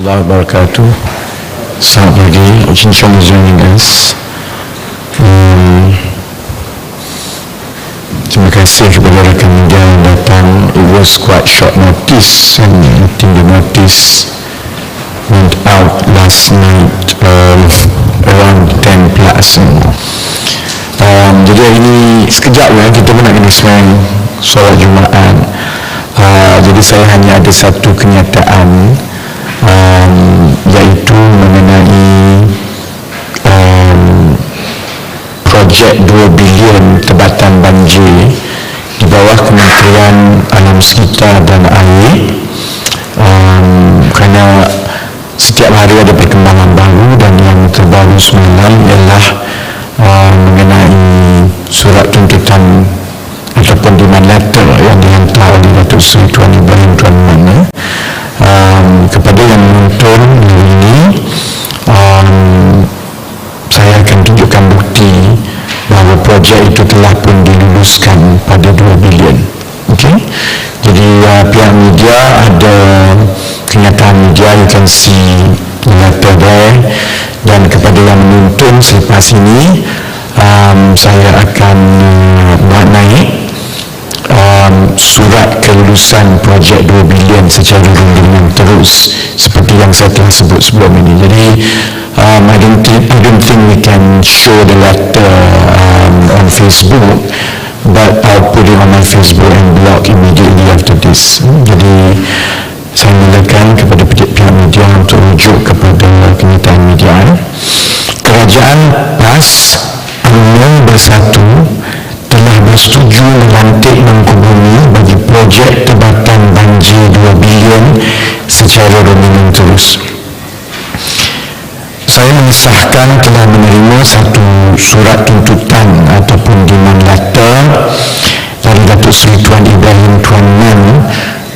warahmatullahi wabarakatuh. Selamat pagi, Ujian joining us. Terima kasih kepada rakan media yang datang. It was quite short notice, and I think the notice went out last night around 10 plus. Jadi hari ini sekejap lah kita pun nak kena sembahyang solat Jumaat. Jadi saya hanya ada satu kenyataan, iaitu mengenai projek 2 bilion tebatan banjir di bawah Kementerian Alam Sekitar dan Air. Kerana setiap hari ada perkembangan baru, dan yang terbaru semalam ialah mengenai surat tuntutan ataupun demand letter yang dihantar oleh Datuk Seri Tuan Ibrahim Tuan Mana kepada yang menonton hari ini. Saya akan tunjukkan bukti bahawa projek itu telah pun diluluskan pada 2 bilion. Okay? Jadi pihak media ada kenyataan media, you can see the letter there, dan kepada yang menonton selepas ini saya akan buat naik surat kelulusan projek 2 bilion secara rundingan terus seperti yang saya telah sebut sebelum ini. Jadi I don't think we can show the letter on Facebook, but I'll put it on my Facebook and blog immediately after this. Jadi saya mulakan kepada pihak media untuk rujuk kepada kenyataan media. Kerajaan PAS UMNO Bersatu telah bersetuju melantik Mangku Bumi bagi projek tebatan banjir 2 bilion secara rundingan terus. Saya mengesahkan telah menerima satu surat tuntutan ataupun demand letter dari Datuk Seri Tuan Ibrahim Tuan Man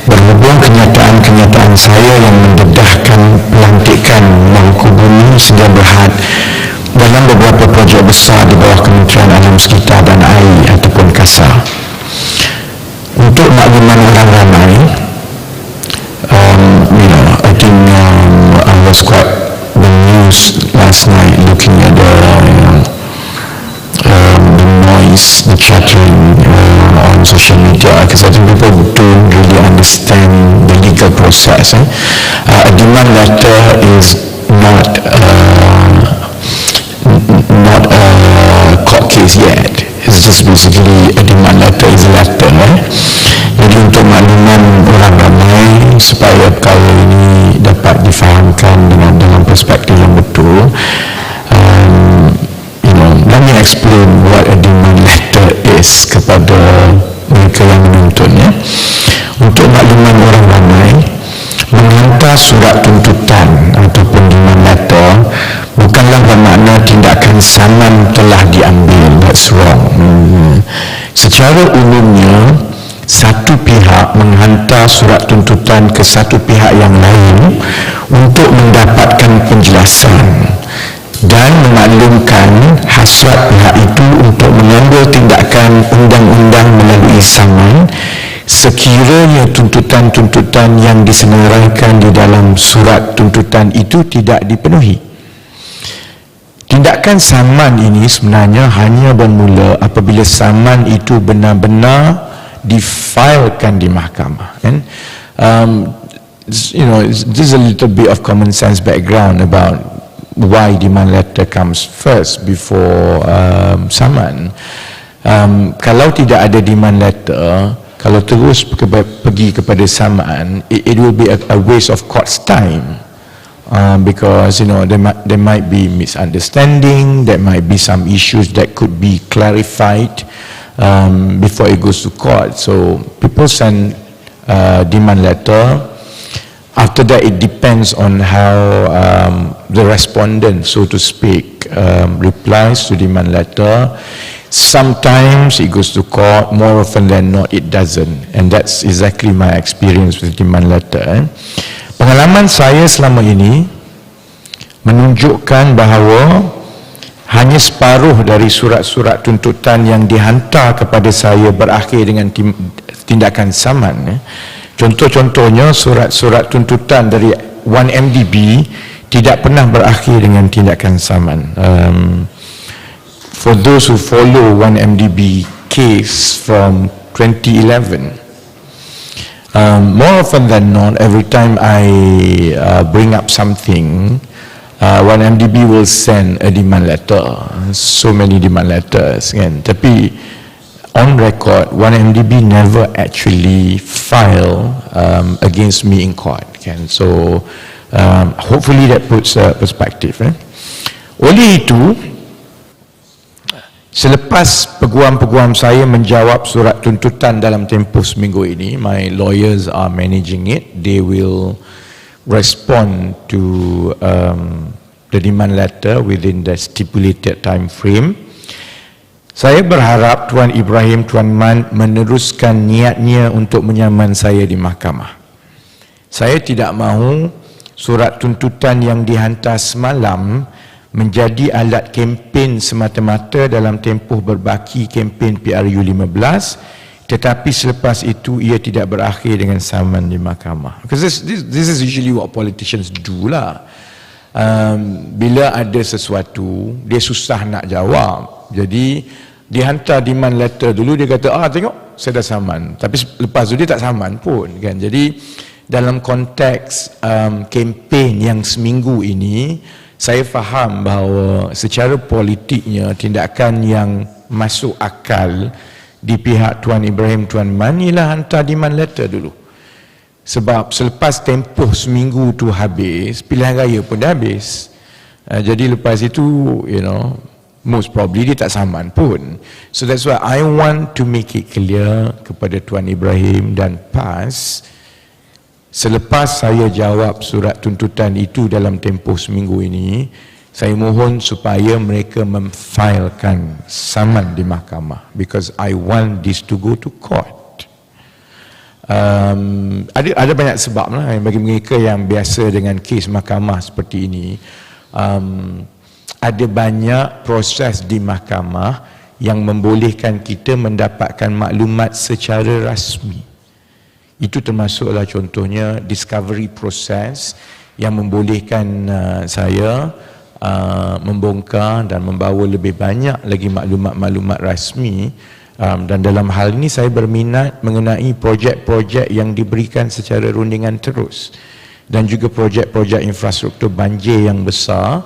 berhubung kenyataan-kenyataan saya yang mendedahkan pelantikan Mangku Bumi sedia berhad dalam beberapa projek besar di bawah Kementerian Alam Sekitar dan Air ataupun KASA. Untuk makluman orang ramai, I think I was quite the news last night looking at the noise, the chattering on social media, because I think people don't really understand the legal process. A demand letter is not a court case yet. It's just basically a demand letter is a letter. Jadi untuk makluman orang ramai supaya perkara ini dapat difahamkan dalam perspektif yang betul, let me explain what a demand letter is kepada mereka yang menonton. Untuk makluman orang ramai, menghantar surat tuntutan ataupun demand letter bukanlah bermakna tindakan saman telah diambil. That's wrong. Secara umumnya, satu pihak menghantar surat tuntutan ke satu pihak yang lain untuk mendapatkan penjelasan dan memaklumkan hasrat pihak itu untuk mengambil tindakan undang-undang melalui saman sekiranya tuntutan-tuntutan yang disenaraikan di dalam surat tuntutan itu tidak dipenuhi. Tindakan saman ini sebenarnya hanya bermula apabila saman itu benar-benar difailkan di mahkamah. This is a little bit of common sense background about why demand letter comes first before saman. Kalau tidak ada demand letter, kalau terus pergi kepada saman, it will be a waste of court's time. Because there might be misunderstanding, there might be some issues that could be clarified before it goes to court. So people send demand letter. After that, it depends on how the respondent, so to speak, replies to demand letter. Sometimes it goes to court, more often than not it doesn't, and that's exactly my experience with demand letter. Pengalaman saya selama ini menunjukkan bahawa hanya separuh dari surat-surat tuntutan yang dihantar kepada saya berakhir dengan tindakan saman. Contoh-contohnya surat-surat tuntutan dari 1MDB tidak pernah berakhir dengan tindakan saman. For those who follow 1MDB case from 2011, more often than not, every time I bring up something, 1MDB will send a demand letter, so many demand letters kan. Tapi on record, 1MDB never actually file against me in court kan. So hopefully that puts perspective. Oleh itu, selepas peguam-peguam saya menjawab surat tuntutan dalam tempoh seminggu ini, my lawyers are managing it. They will respond to the demand letter within the stipulated time frame. Saya berharap Tuan Ibrahim, Tuan Man meneruskan niatnya untuk menyaman saya di mahkamah. Saya tidak mahu surat tuntutan yang dihantar semalam menjadi alat kempen semata-mata dalam tempoh berbaki kempen PRU 15, tetapi selepas itu ia tidak berakhir dengan saman di mahkamah. Because this is usually what politicians do lah. Bila ada sesuatu, dia susah nak jawab. Jadi dihantar demand letter dulu, dia kata tengok saya dah saman, tapi lepas tu dia tak saman pun kan. Jadi dalam konteks kempen yang seminggu ini, saya faham bahawa secara politiknya tindakan yang masuk akal di pihak Tuan Ibrahim, Tuan Man ialah hantar demand letter dulu. Sebab selepas tempoh seminggu tu habis, pilihan raya pun dah habis. Jadi lepas itu, most probably dia tak saman pun. So that's why I want to make it clear kepada Tuan Ibrahim dan PAS, selepas saya jawab surat tuntutan itu dalam tempoh seminggu ini, saya mohon supaya mereka memfilekan saman di mahkamah, because I want this to go to court. Ada banyak sebab lah bagi mereka yang biasa dengan kes mahkamah seperti ini. Ada banyak proses di mahkamah yang membolehkan kita mendapatkan maklumat secara rasmi. Itu termasuklah contohnya discovery process yang membolehkan saya membongkar dan membawa lebih banyak lagi maklumat-maklumat rasmi. Dan dalam hal ini saya berminat mengenai projek-projek yang diberikan secara rundingan terus, dan juga projek-projek infrastruktur banjir yang besar,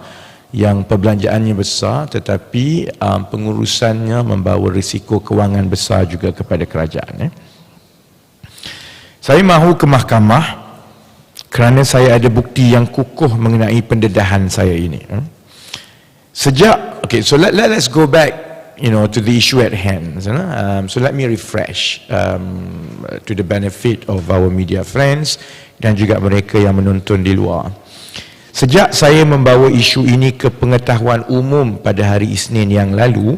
yang perbelanjaannya besar tetapi pengurusannya membawa risiko kewangan besar juga kepada kerajaan. Saya mahu ke mahkamah kerana saya ada bukti yang kukuh mengenai pendedahan saya ini. Okay, so let's go back to the issue at hand. So let me refresh to the benefit of our media friends dan juga mereka yang menonton di luar. Sejak saya membawa isu ini ke pengetahuan umum pada hari Isnin yang lalu,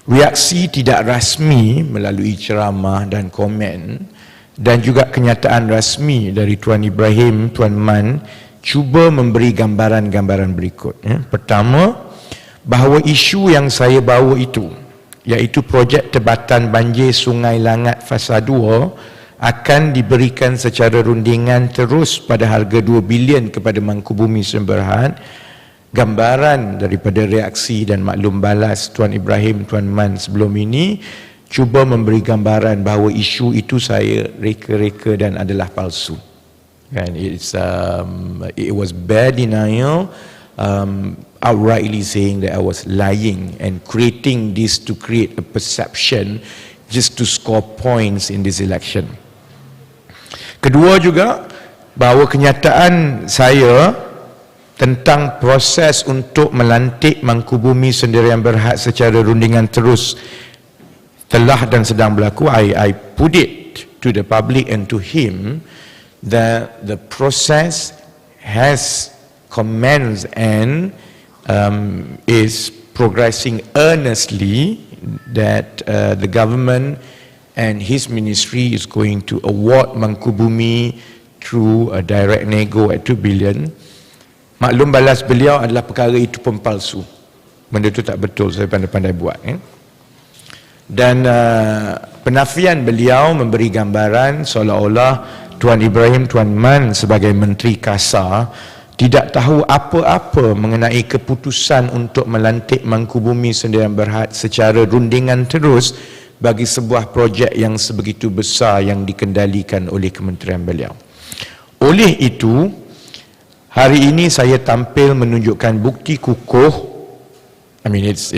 reaksi tidak rasmi melalui ceramah dan komen dan juga kenyataan rasmi dari Tuan Ibrahim, Tuan Man cuba memberi gambaran-gambaran berikut. Pertama, bahawa isu yang saya bawa itu, iaitu projek tebatan banjir Sungai Langat Fasa 2, akan diberikan secara rundingan terus pada harga 2 bilion kepada Mangkubumi Semberhad. Gambaran daripada reaksi dan maklum balas Tuan Ibrahim, Tuan Man sebelum ini cuba memberi gambaran bahawa isu itu saya reka-reka dan adalah palsu. It was bare denial, outrightly saying that I was lying and creating this to create a perception just to score points in this election. Kedua juga, bahawa kenyataan saya tentang proses untuk melantik Mangkubumi Sendirian Berhad secara rundingan terus telah dan sedang berlaku. I put it to the public and to him that the process has commenced and is progressing earnestly, that the government and his ministry is going to award Mangkubumi through a direct nego at 2 billion. Maklum balas beliau adalah perkara itu pun palsu. Benda itu tak betul, saya pandai-pandai buat. Dan penafian beliau memberi gambaran seolah-olah Tuan Ibrahim Tuan Man sebagai Menteri Kasar tidak tahu apa-apa mengenai keputusan untuk melantik Mangkubumi Sdn Bhd secara rundingan terus bagi sebuah projek yang sebegitu besar yang dikendalikan oleh kementerian beliau. Oleh itu, hari ini saya tampil menunjukkan bukti kukuh. I mean, it's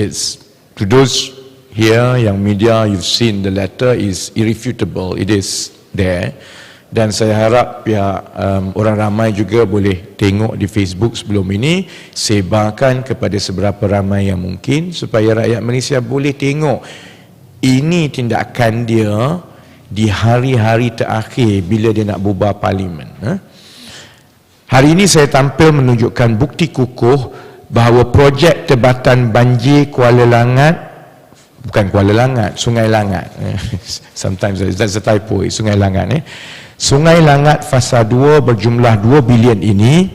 to those here yang media, you've seen the letter is irrefutable. It is there. Dan saya harap pihak orang ramai juga boleh tengok di Facebook sebelum ini, sebarkan kepada seberapa ramai yang mungkin supaya rakyat Malaysia boleh tengok ini tindakan dia di hari-hari terakhir bila dia nak bubar parlimen. Hari ini saya tampil menunjukkan bukti kukuh bahawa projek Tebatan Banjir Kuala Langat, bukan Kuala Langat, Sungai Langat. Sometimes that's a typo, Sungai Langat. Sungai Langat Fasa 2 berjumlah 2 bilion ini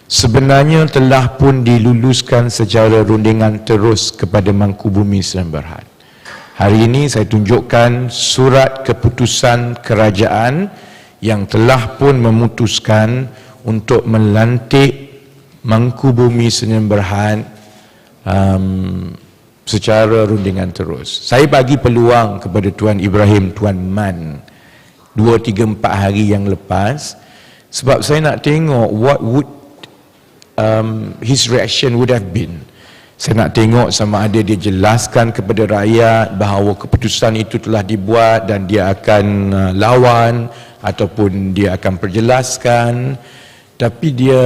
sebenarnya telah pun diluluskan secara rundingan terus kepada Mangkubumi Sdn Bhd. Hari ini saya tunjukkan surat keputusan kerajaan yang telah pun memutuskan untuk melantik Mangkubumi Sdn Bhd secara rundingan terus. Saya bagi peluang kepada Tuan Ibrahim Tuan Man 2, 3, 4 hari yang lepas sebab saya nak tengok what would his reaction would have been. Saya nak tengok sama ada dia jelaskan kepada rakyat bahawa keputusan itu telah dibuat dan dia akan lawan ataupun dia akan perjelaskan. Tapi dia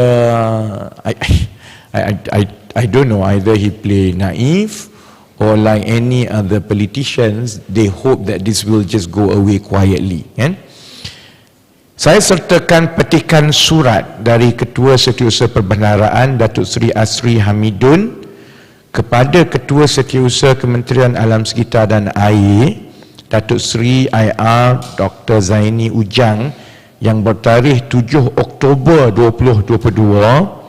I don't know, either he play naive or like any other politicians, they hope that this will just go away quietly, kan? Saya sertakan petikan surat dari Ketua Setiausaha Perbendaharaan Datuk Seri Asri Hamidun kepada Ketua Setiausaha Kementerian Alam Sekitar dan Air Datuk Seri IR Dr. Zaini Ujang yang bertarikh 7 Oktober 2022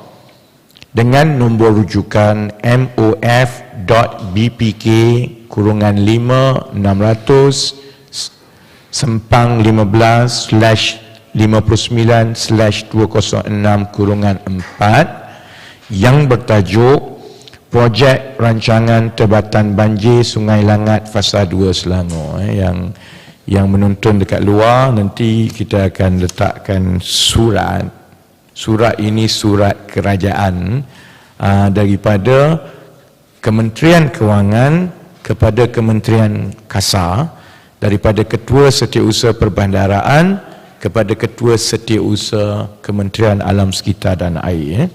dengan nombor rujukan MOF.BPK-15-59/206-4 yang bertajuk Projek Rancangan Tebatan Banjir Sungai Langat Fasa 2 Selangor. Yang menonton dekat luar, nanti kita akan letakkan surat. Surat ini surat kerajaan daripada Kementerian Kewangan kepada Kementerian Kasar, daripada Ketua Setiausaha Perbendaharaan kepada Ketua Setiausaha Kementerian Alam Sekitar dan Air.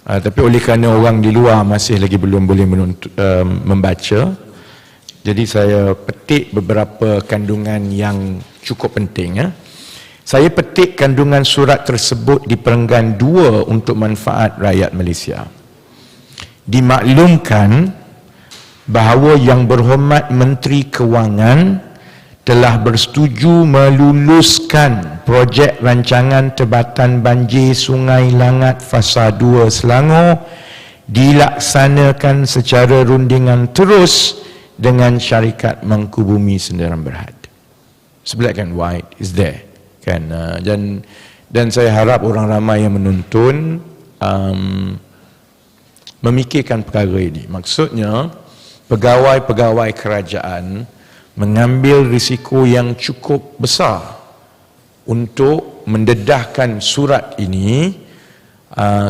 Tapi oleh kerana orang di luar masih lagi belum boleh membaca, jadi saya petik beberapa kandungan yang cukup penting. Saya petik kandungan surat tersebut di perenggan 2 untuk manfaat rakyat Malaysia. Dimaklumkan bahawa Yang Berhormat Menteri Kewangan telah bersetuju meluluskan projek rancangan Tebatan Banjir Sungai Langat Fasa 2 Selangor dilaksanakan secara rundingan terus dengan syarikat Mangkubumi Sdn Bhd. Black and white is there, kan? Dan saya harap orang ramai yang menonton memikirkan perkara ini. Maksudnya pegawai-pegawai kerajaan mengambil risiko yang cukup besar untuk mendedahkan surat ini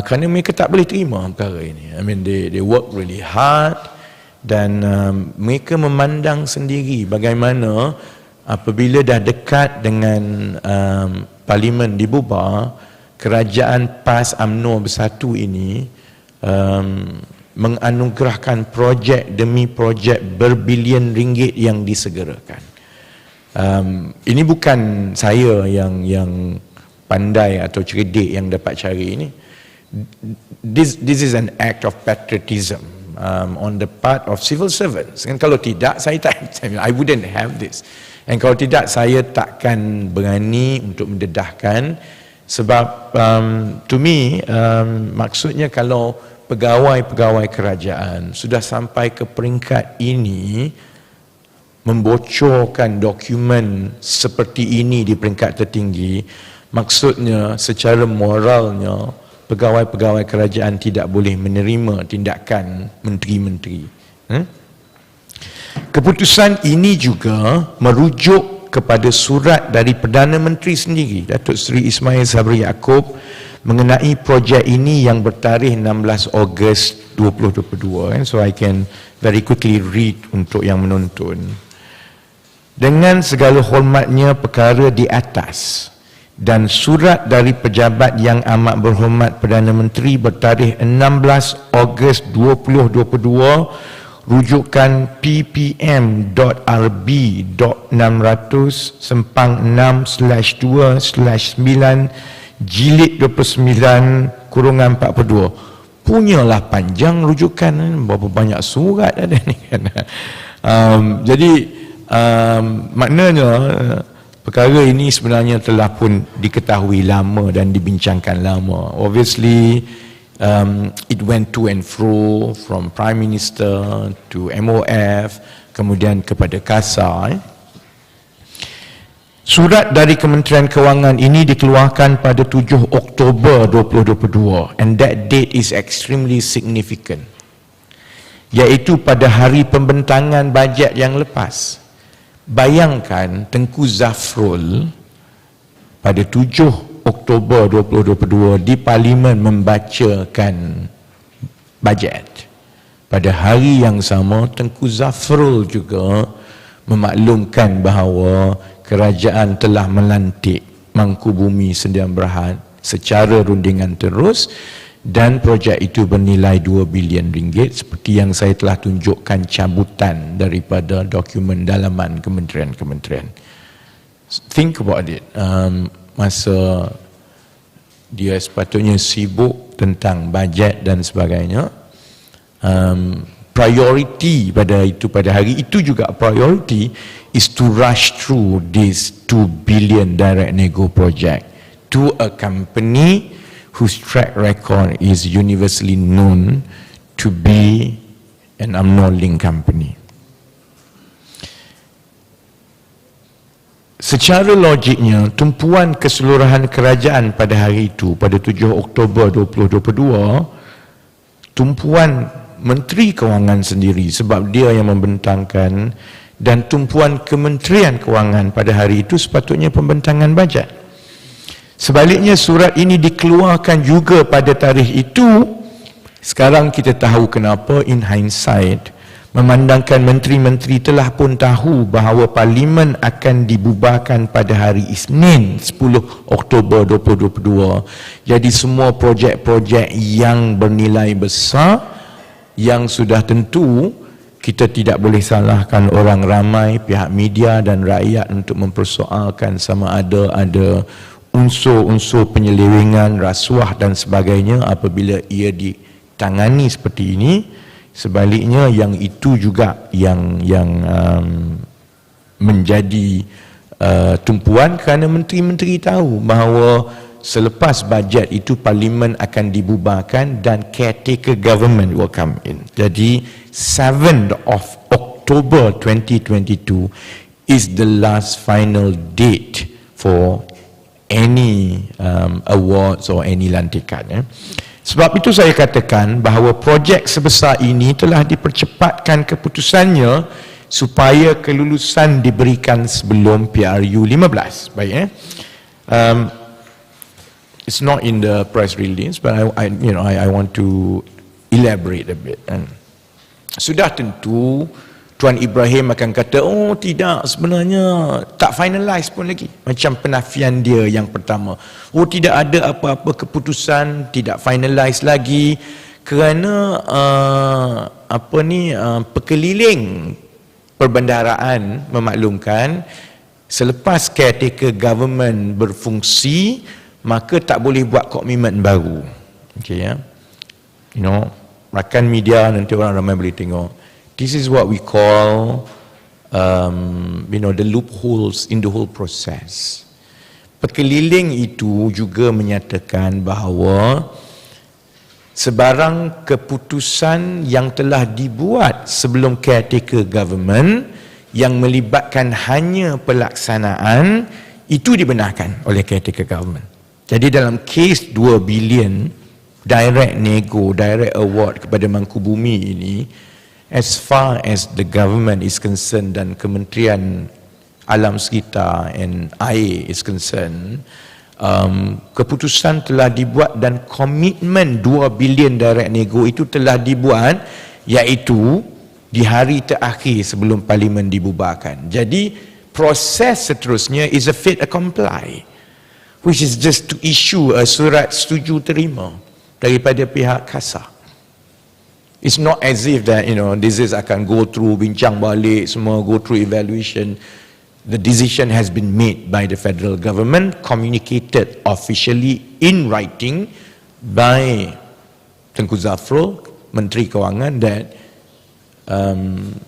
kerana mereka tak boleh terima perkara ini. I mean, they work really hard dan mereka memandang sendiri bagaimana apabila dah dekat dengan parlimen dibubar, kerajaan PAS UMNO Bersatu ini menganugerahkan projek demi projek berbilion ringgit yang disegerakan. Ini bukan saya yang pandai atau cerdik yang dapat cari ini. This is an act of patriotism on the part of civil servants. And kalau tidak, I wouldn't have this. And kalau tidak, saya takkan berani untuk mendedahkan sebab to me maksudnya kalau pegawai-pegawai kerajaan sudah sampai ke peringkat ini, membocorkan dokumen seperti ini di peringkat tertinggi, maksudnya secara moralnya pegawai-pegawai kerajaan tidak boleh menerima tindakan menteri-menteri. Keputusan ini juga merujuk kepada surat dari Perdana Menteri sendiri, Datuk Seri Ismail Sabri Yaakob, mengenai projek ini yang bertarikh 16 Ogos 2022. So I can very quickly read untuk yang menonton. Dengan segala hormatnya perkara di atas dan surat dari pejabat yang amat berhormat Perdana Menteri bertarikh 16 Ogos 2022, rujukan ppm.rb.600/2/9 jilid 29/42. Punyalah panjang rujukan, berapa banyak surat ada ni kan. Jadi maknanya perkara ini sebenarnya telah pun diketahui lama dan dibincangkan lama. Obviously it went to and fro from Prime Minister to MOF, kemudian kepada KASA. Surat dari Kementerian Kewangan ini dikeluarkan pada 7 Oktober 2022, and that date is extremely significant, iaitu pada hari pembentangan bajet yang lepas. Bayangkan Tengku Zafrul pada 7 Oktober 2022 di Parlimen membacakan bajet. Pada hari yang sama, Tengku Zafrul juga memaklumkan bahawa kerajaan telah melantik Mangkubumi Sdn Bhd secara rundingan terus, dan projek itu bernilai 2 bilion ringgit, seperti yang saya telah tunjukkan cabutan daripada dokumen dalaman kementerian-kementerian. Think about it. Masa dia sepatutnya sibuk tentang bajet dan sebagainya, priority pada hari itu juga priority is to rush through this 2 billion direct nego project to a company whose track record is universally known to be an UMNO link company. Secara logiknya, tumpuan keseluruhan kerajaan pada hari itu, pada 7 Oktober 2022, tumpuan Menteri Kewangan sendiri sebab dia yang membentangkan, dan tumpuan Kementerian Kewangan pada hari itu sepatutnya pembentangan bajet. Sebaliknya, surat ini dikeluarkan juga pada tarikh itu. Sekarang kita tahu kenapa, in hindsight, memandangkan menteri-menteri telah pun tahu bahawa Parlimen akan dibubarkan pada hari Isnin 10 Oktober 2022. Jadi semua projek-projek yang bernilai besar, yang sudah tentu kita tidak boleh salahkan orang ramai, pihak media dan rakyat untuk mempersoalkan sama ada unsur-unsur penyelewengan, rasuah dan sebagainya apabila ia ditangani seperti ini. Sebaliknya, yang itu juga yang menjadi tumpuan, kerana menteri-menteri tahu bahawa selepas bajet itu Parlimen akan dibubarkan dan caretaker government will come in. Jadi 7th of October 2022 is the last final date for any awards or any lantikan. Sebab itu saya katakan bahawa projek sebesar ini telah dipercepatkan keputusannya supaya kelulusan diberikan sebelum PRU 15. Baik, it's not in the press release, but I want to elaborate a bit. Sudah tentu Tuan Ibrahim akan kata, oh tidak, sebenarnya tak finalize pun lagi. Macam penafian dia yang pertama. Oh, tidak ada apa-apa keputusan, tidak finalize lagi kerana pekeliling perbendaharaan memaklumkan selepas caretaker government berfungsi, maka tak boleh buat komitmen baru. Okay, ya. Rakan media nanti orang ramai boleh tengok. This is what we call the loopholes in the whole process. Pekeliling itu juga menyatakan bahawa sebarang keputusan yang telah dibuat sebelum caretaker government yang melibatkan hanya pelaksanaan, itu dibenarkan oleh caretaker government. Jadi dalam kes 2 bilion direct nego, direct award kepada Mangkubumi ini, as far as the government is concerned dan Kementerian Alam Sekitar and Air is concerned, keputusan telah dibuat dan komitmen 2 bilion direct nego itu telah dibuat, iaitu di hari terakhir sebelum parlimen dibubarkan. Jadi proses seterusnya is a fait accompli, which is just to issue a surat setuju terima daripada pihak KASA. It's not as if that, you know, this is akan go through, bincang balik semua, go through evaluation. The decision has been made by the federal government, communicated officially in writing by Tengku Zafrul, Menteri Kewangan, that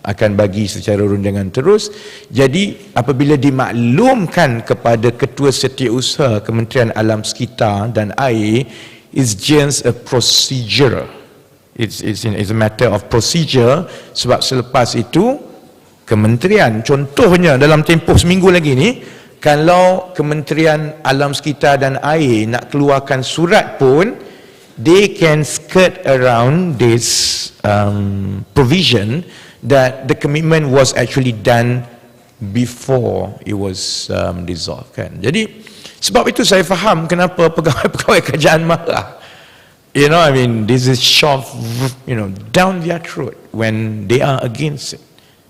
akan bagi secara rundangan terus. Jadi apabila dimaklumkan kepada Ketua Setiausaha Kementerian Alam Sekitar dan Air, it's just a procedure. It's a matter of procedure, sebab selepas itu kementerian, contohnya dalam tempoh seminggu lagi ni, kalau Kementerian Alam Sekitar dan Air nak keluarkan surat pun, they can skirt around this provision that the commitment was actually done before it was dissolved, kan. Jadi sebab itu saya faham kenapa pegawai-pegawai kerajaan marah. You know, I mean, this is shoved, you know, down their throat when they are against it.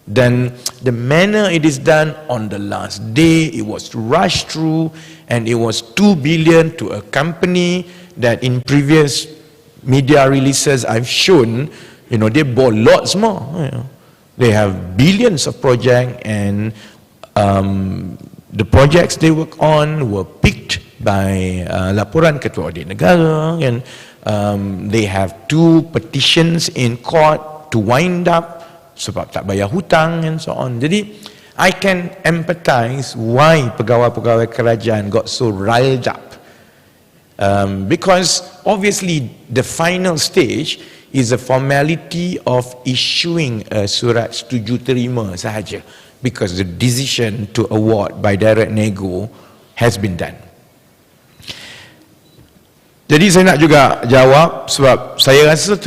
Then the manner it is done on the last day, it was rushed through, and it was 2 billion to a company that in previous media releases I've shown, you know, they bought lots more. You know. They have billions of projects, and the projects they work on were picked by laporan Ketua Audit Negara, and they have 2 petitions in court to wind up sebab tak bayar hutang and so on. Jadi I can empathize why pegawai-pegawai kerajaan got so riled up, because obviously the final stage is a formality of issuing a surat setuju terima sahaja, because the decision to award by direct nego has been done. Jadi saya nak juga jawab, sebab saya rasa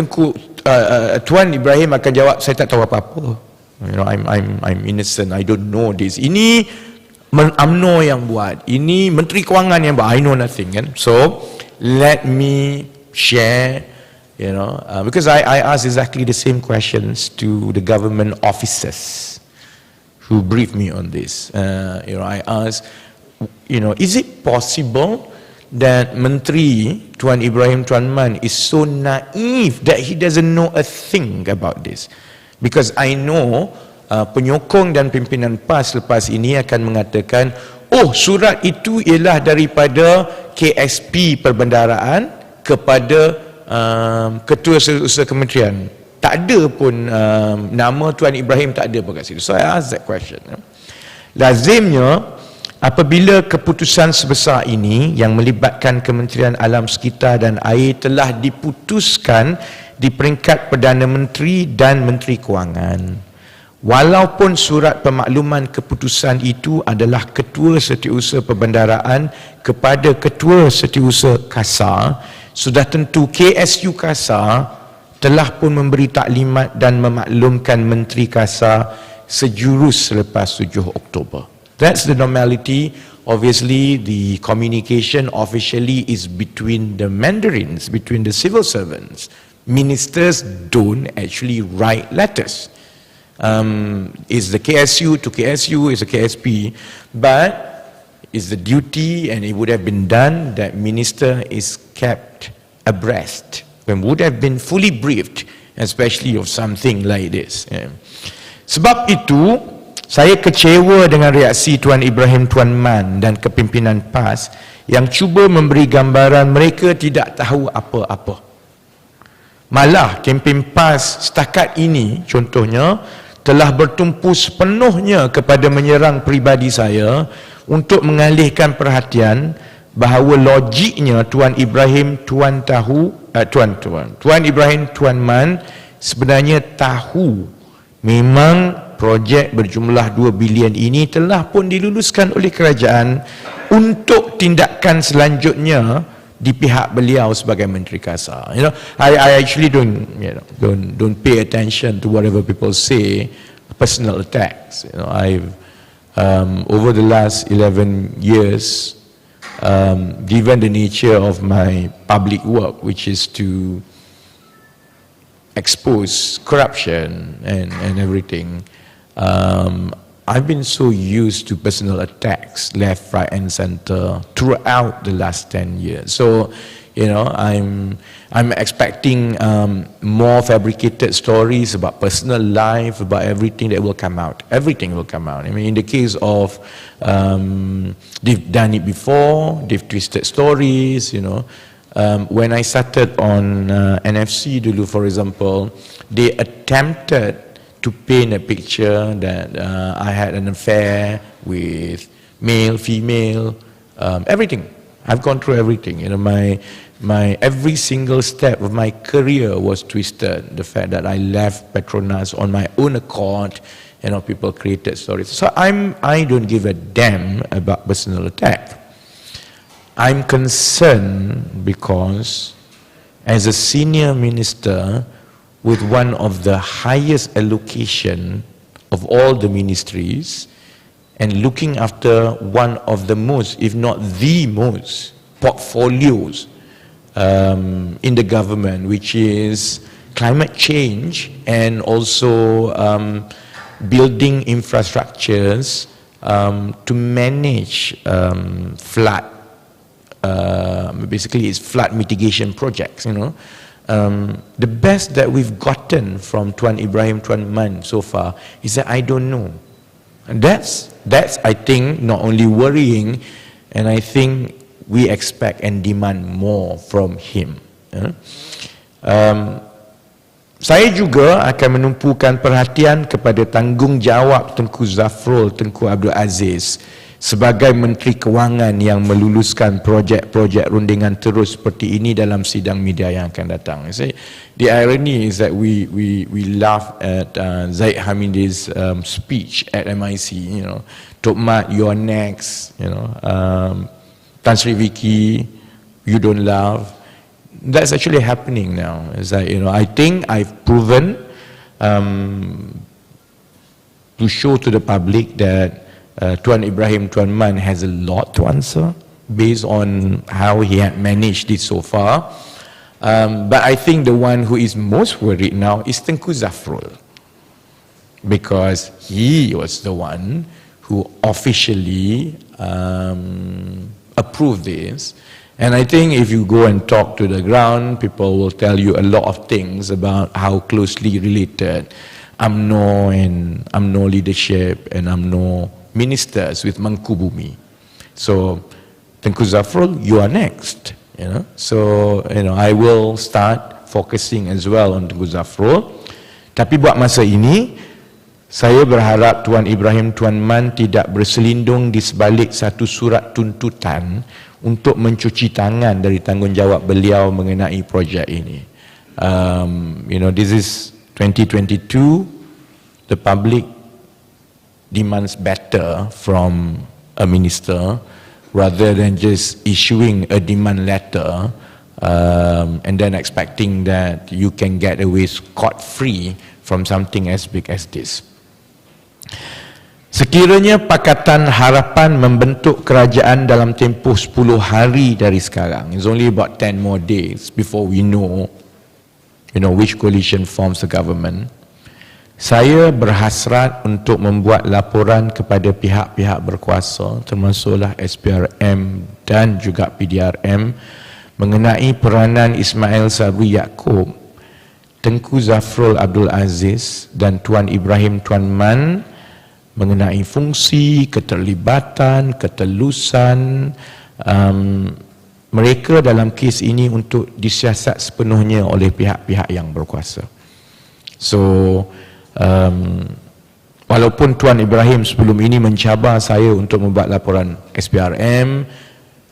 Tuan Ibrahim akan jawab, saya tak tahu apa-apa. You know, I'm innocent, I don't know this. Ini UMNO yang buat, ini Menteri Kewangan yang buat, I know nothing, kan. So let me share, you know, because I asked exactly the same questions to the government officers who briefed me on this. You know, I asked, you know, is it possible that Menteri Tuan Ibrahim Tuan Man is so naive that he doesn't know a thing about this? Because I know penyokong dan pimpinan PAS lepas ini akan mengatakan, oh, surat itu ialah daripada KSP Perbendaraan kepada Ketua Setiausaha Kementerian. Tak ada pun nama Tuan Ibrahim, tak ada pun kat situ. So I asked that question. Lazimnya apabila keputusan sebesar ini yang melibatkan Kementerian Alam Sekitar dan Air telah diputuskan di peringkat Perdana Menteri dan Menteri Kewangan, walaupun surat pemakluman keputusan itu adalah Ketua Setiausaha Perbendaraan kepada Ketua Setiausaha KASA, sudah tentu KSU KASA telah pun memberi taklimat dan memaklumkan Menteri KASA sejurus selepas 7 Oktober. That's the normality. Obviously, the communication officially is between the Mandarins, between the civil servants. Ministers don't actually write letters. Is the KSU to KSU, is the KSP, but it's the duty, and it would have been done, that minister is kept abreast when would have been fully briefed, especially of something like this. Sebab itu, saya kecewa dengan reaksi Tuan Ibrahim Tuan Man dan kepimpinan PAS yang cuba memberi gambaran mereka tidak tahu apa-apa. Malah kempen PAS setakat ini contohnya telah bertumpu sepenuhnya kepada menyerang peribadi saya untuk mengalihkan perhatian bahawa logiknya Tuan Ibrahim Tuan Ibrahim Tuan Man sebenarnya tahu memang projek berjumlah 2 bilion ini telah pun diluluskan oleh kerajaan untuk tindakan selanjutnya di pihak beliau sebagai Menteri Kasar. I actually don't pay attention to whatever people say, personal attacks. I've over the last 11 years, given the nature of my public work, which is to expose corruption and everything, I've been so used to personal attacks left, right and center throughout the last 10 years. So, I'm expecting more fabricated stories about personal life, about everything that will come out. Everything will come out. I mean, in the case of, they've done it before, they've twisted stories, when I started on NFC dulu, for example, they attempted to paint a picture that I had an affair with male, female, everything. I've gone through everything. My every single step of my career was twisted. The fact that I left Petronas on my own accord, people created stories. So I don't give a damn about personal attack. I'm concerned because as a senior minister with one of the highest allocation of all the ministries and looking after one of the most, if not the most, portfolios in the government, which is climate change and also building infrastructures to manage flood. Basically, it's flood mitigation projects. The best that we've gotten from Tuan Ibrahim Tuan Man so far is that I don't know. And that's I think not only worrying, and I think we expect and demand more from him. Saya juga akan menumpukan perhatian kepada tanggungjawab Tengku Zafrul Tengku Abdul Aziz sebagai Menteri Kewangan yang meluluskan projek-projek rundingan terus seperti ini dalam sidang media yang akan datang. The irony is that we laugh at Zaid Hamidi's speech at MIC. Tok Mat, you're next. Tan Sri Vicky, you don't laugh. That's actually happening now. It's like, I think I've proven to show to the public that Tuan Ibrahim Tuan Man has a lot to answer based on how he had managed it so far. But I think the one who is most worried now is Tengku Zafrul, because he was the one who officially approved this. And I think if you go and talk to the ground, people will tell you a lot of things about how closely related UMNO and UMNO leadership and UMNO ministers with Mangkubumi. So, Tengku Zafrul, you are next. So, I will start focusing as well on Tengku Zafrul. Tapi buat masa ini, saya berharap Tuan Ibrahim Tuan Man tidak berselindung di sebalik satu surat tuntutan untuk mencuci tangan dari tanggungjawab beliau mengenai projek ini. This is 2022. The public demands better from a minister rather than just issuing a demand letter and then expecting that you can get away scot-free from something as big as this. Sekiranya Pakatan Harapan membentuk kerajaan dalam tempoh 10 hari dari sekarang, it's only about 10 more days before we know which coalition forms the government. Saya berhasrat untuk membuat laporan kepada pihak-pihak berkuasa, termasuklah SPRM dan juga PDRM, mengenai peranan Ismail Sabri Yaakob, Tengku Zafrul Abdul Aziz dan Tuan Ibrahim Tuan Man mengenai fungsi, keterlibatan, ketelusan mereka dalam kes ini untuk disiasat sepenuhnya oleh pihak-pihak yang berkuasa. So, walaupun Tuan Ibrahim sebelum ini mencabar saya untuk membuat laporan SPRM,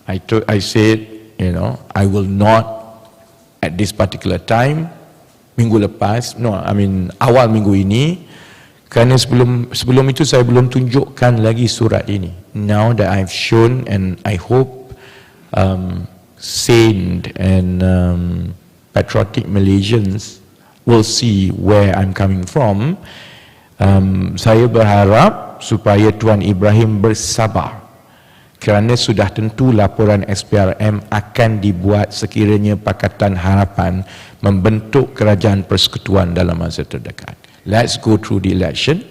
I said, I will not at this particular time, awal minggu ini, Kerana sebelum itu saya belum tunjukkan lagi surat ini. Now that I've shown, and I hope sane and patriotic Malaysians will see where I'm coming from, saya berharap supaya Tuan Ibrahim bersabar, kerana sudah tentu laporan SPRM akan dibuat sekiranya Pakatan Harapan membentuk kerajaan persekutuan dalam masa terdekat. Let's go through the election.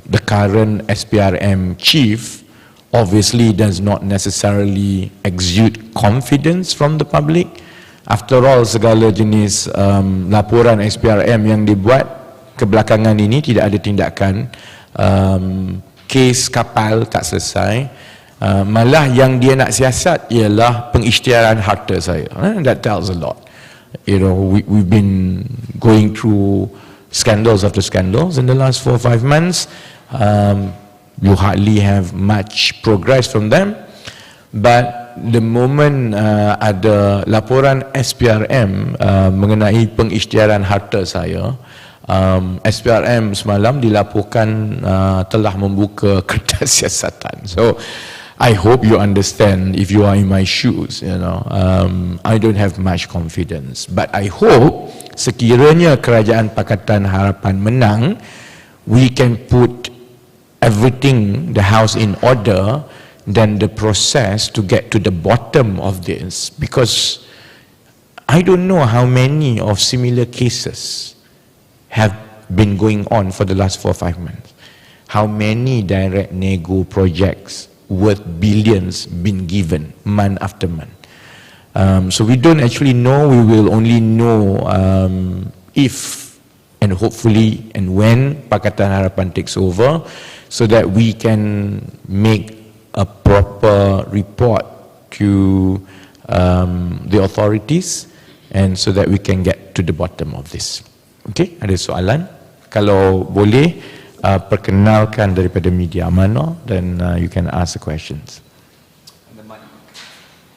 The current SPRM chief obviously does not necessarily exude confidence from the public. After all, segala jenis laporan SPRM yang dibuat kebelakangan ini tidak ada tindakan, kes kapal tak selesai, malah yang dia nak siasat ialah pengisytiharan harta saya. That tells a lot. We've been going through scandals after scandals in the last 4 or 5 months. You hardly have much progress from them, but the moment ada laporan SPRM mengenai pengisytiharan harta saya, SPRM semalam dilaporkan telah membuka kertas siasatan. So I hope you understand, if you are in my shoes, I don't have much confidence, but I hope sekiranya kerajaan Pakatan Harapan menang, we can put everything, the house in order, then the process to get to the bottom of this, because I don't know how many of similar cases have been going on for the last 4 or 5 months. How many direct nego projects worth billions been given month after month. So we don't actually know. We will only know if and hopefully and when Pakatan Harapan takes over, so that we can make a proper report to the authorities, and so that we can get to the bottom of this. Okay, ada soalan? Kalau boleh, perkenalkan daripada media mana, then you can ask the questions.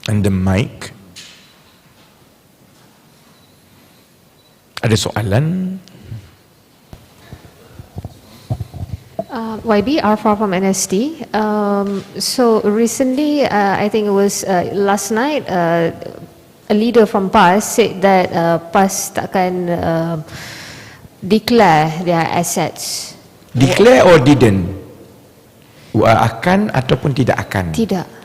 And the mic. Ada soalan? YB Arfa from NST. So recently, I think it was last night, a leader from PAS said that PAS takkan declare their assets. Declare or didn't? Akan ataupun tidak akan?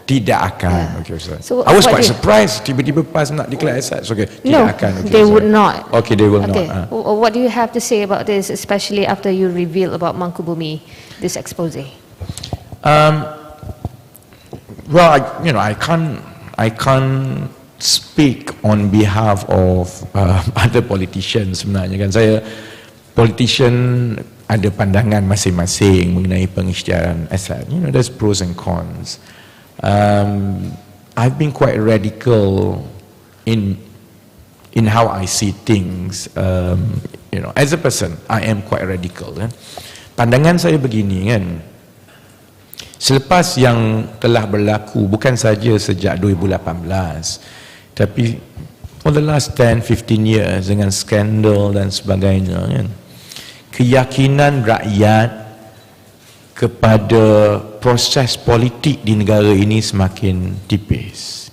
Tidak akan. Okay, so I was quite surprised. Tiba-tiba PAS nak declare assets. Okay, tidak akan. Okay, they would not. Okay, they will not. What do you have to say about this, especially after you reveal about Mangkubumi, this expose? Well, I can't speak on behalf of other politicians sebenarnya kan. Saya politician, ada pandangan masing-masing mengenai pengisytiharan aset. There's pros and cons. I've been quite radical in how I see things. As a person, I am quite radical. Pandangan saya begini kan. Selepas yang telah berlaku, bukan saja sejak 2018, tapi for the last 10-15 years dengan skandal dan sebagainya kan, keyakinan rakyat kepada proses politik di negara ini semakin tipis.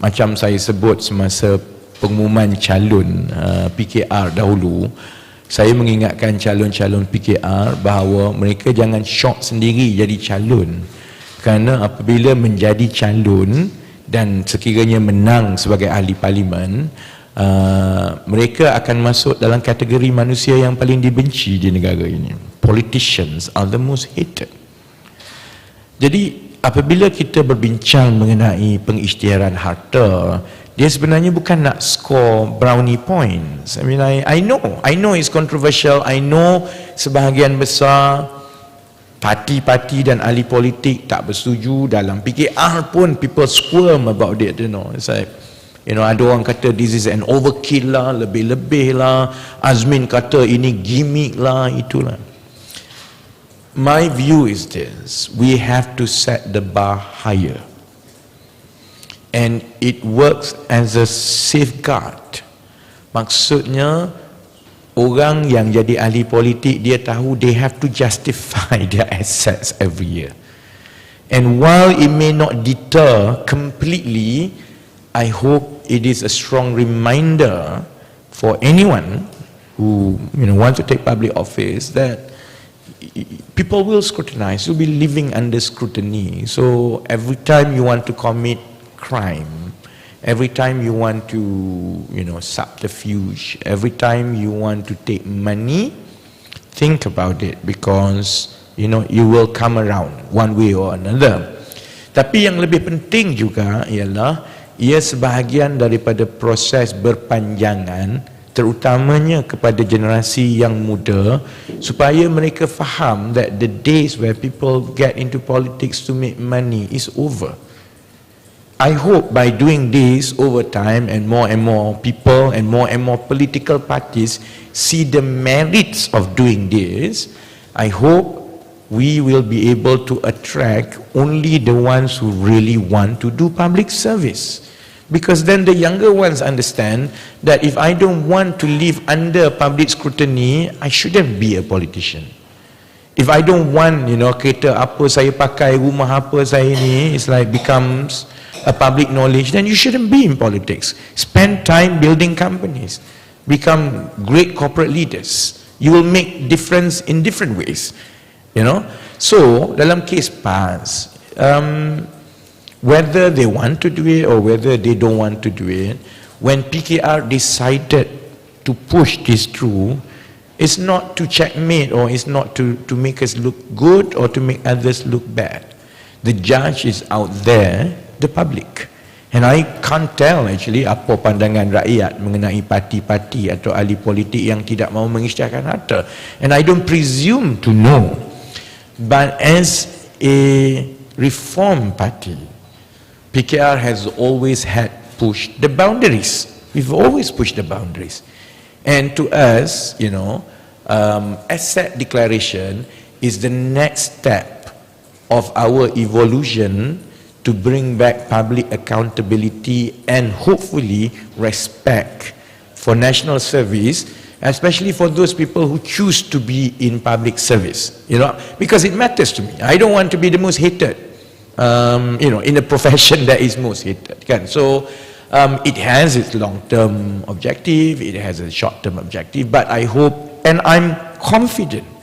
Macam saya sebut semasa pengumuman calon PKR dahulu, saya mengingatkan calon-calon PKR bahawa mereka jangan syok sendiri jadi calon, kerana apabila menjadi calon dan sekiranya menang sebagai ahli parlimen, mereka akan masuk dalam kategori manusia yang paling dibenci di negara ini. Politicians are the most hated. Jadi apabila kita berbincang mengenai pengisytiharan harta, dia sebenarnya bukan nak score brownie points. I know it's controversial. I know sebahagian besar parti-parti dan ahli politik tak bersetuju. Dalam PKR pun people squirm about it. It's like, ada orang kata this is an overkill lah, lebih-lebih lah. Azmin kata ini gimmick lah, itulah. My view is this: we have to set the bar higher, and it works as a safeguard Maksudnya, orang yang jadi ahli politik, dia tahu they have to justify their assets every year. And while it may not deter completely, I hope it is a strong reminder for anyone who want to take public office that people will scrutinize, you'll be living under scrutiny. So every time you want to commit crime, every time you want to, subterfuge, every time you want to take money, think about it, because, you will come around one way or another. Tapi yang lebih penting juga ialah, ia sebahagian daripada proses berpanjangan, terutamanya kepada generasi yang muda, supaya mereka faham that the days where people get into politics to make money is over. I hope by doing this over time, and more people and more political parties see the merits of doing this, I hope we will be able to attract only the ones who really want to do public service. Because then the younger ones understand that if I don't want to live under public scrutiny, I shouldn't be a politician. If I don't want, kereta apa saya pakai, rumah apa saya ni, it's like becomes a public knowledge, then you shouldn't be in politics. Spend time building companies. Become great corporate leaders. You will make difference in different ways. So, dalam case PAS, whether they want to do it or whether they don't want to do it, when PKR decided to push this through, it's not to checkmate, or it's not to make us look good or to make others look bad. The judge is out there, the public. And I can't tell actually apa pandangan rakyat mengenai parti-parti atau ahli politik yang tidak mahu mengisytiharkan harta. And I don't presume to know. But as a reform party, PKR has always had pushed the boundaries. We've always pushed the boundaries. And to us, asset declaration is the next step of our evolution to bring back public accountability and hopefully respect for national service, especially for those people who choose to be in public service, because it matters to me. I don't want to be the most hated, in a profession that is most hated. So it has its long-term objective, it has a short-term objective, but I hope, and I'm confident,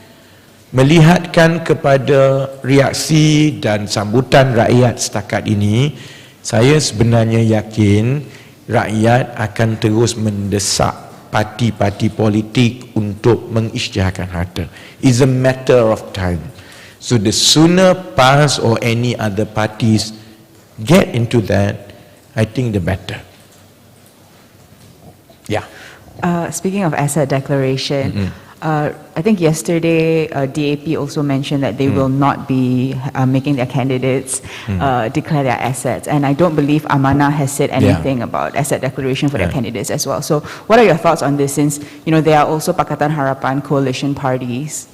melihatkan kepada reaksi dan sambutan rakyat setakat ini, saya sebenarnya yakin rakyat akan terus mendesak parti-parti politik untuk mengisytiharkan harta. It's a matter of time. So the sooner PAS or any other parties get into that, I think the better. Yeah. Speaking of asset declaration, I think yesterday DAP also mentioned that they will not be making their candidates declare their assets, and I don't believe Amanah has said anything about asset declaration for their candidates as well. So what are your thoughts on this, since they are also Pakatan Harapan coalition parties?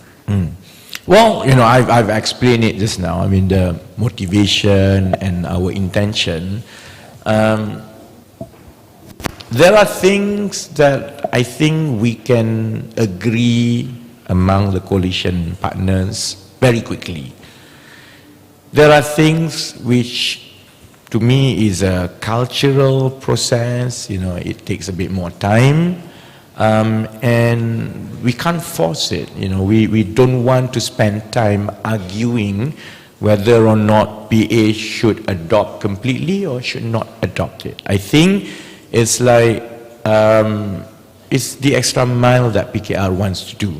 Well, I've explained it just now. I mean, the motivation and our intention. There are things that I think we can agree among the coalition partners very quickly. There are things which, to me, is a cultural process. It takes a bit more time, and we can't force it. We don't want to spend time arguing whether or not PA should adopt completely or should not adopt it. I think it's like, it's the extra mile that PKR wants to do.